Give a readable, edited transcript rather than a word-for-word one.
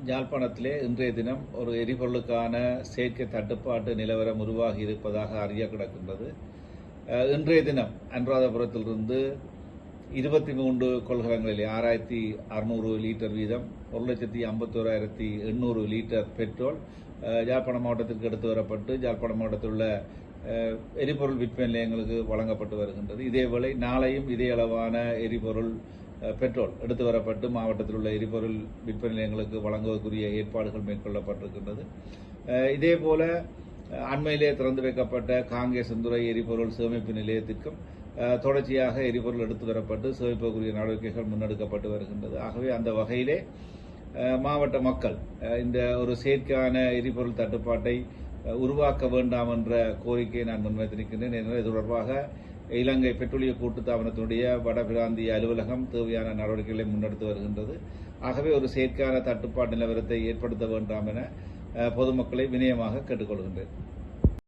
யாழ்ப்பாணத்திலே இன்றைய தினம் ஒரு எரிபொருளுக்கான செயற்கை தட்டுப்பாட்டு நிலவரம் உருவாகி இருப்பதாக அறிய கிடக்கின்றது. இன்றைய தினம் அனுராதபுரத்திலிருந்து 23 கொள்கலங்களிலே 6600 லிட்டர் வீதம் 1,51,800 லிட்டர் பெட்ரோல் யாழ்ப்பாணம் மாவட்டத்திற்கு எடுத்து வரப்பட்டு யாழ்ப்பாணம் மாவட்டத்தில் உள்ள எரிபொருள் விற்பனை நிலையங்களுக்கு வழங்கப்பட்டு வருகின்றது. இதேவேளை நாளையும் இதே அளவான எரிபொருள் பெட்ரோல் எடுத்து வரப்பட்டு மாவட்டத்தில் உள்ள எரிபொருள் விற்பனை நிலையங்களுக்கு வழங்குவதற்குரிய ஏற்பாடுகள் மேற்கொள்ளப்பட்டிருக்கின்றது. இதேபோல அண்மையிலே திறந்து வைக்கப்பட்ட காங்கேசந்துறை எரிபொருள் சேமிப்பு நிலையத்திற்கும் தொடர்ச்சியாக எரிபொருள் எடுத்து வரப்பட்டு சேமிப்புக்குரிய நடவடிக்கைகள் முன்னெடுக்கப்பட்டு வருகின்றது. ஆகவே அந்த வகையிலே மாவட்ட மக்கள் இந்த ஒரு செயற்கையான எரிபொருள் தட்டுப்பாட்டை உருவாக்க வேண்டாம் என்ற கோரிக்கையை நான் முன்வைத்திருக்கின்றேன். எனவே இது தொடர்பாக இலங்கை பெட்ரோலிய கூட்டுத்தாபனத்தினுடைய வடபிராந்திய அலுவலகம் தேவையான நடவடிக்கைகளை முன்னெடுத்து வருகின்றது. ஆகவே ஒரு செயற்கையான தட்டுப்பாட்டு நிலவரத்தை ஏற்படுத்த வேண்டாம் என பொதுமக்களை வினயமாக கேட்டுக்கொள்கின்றேன்.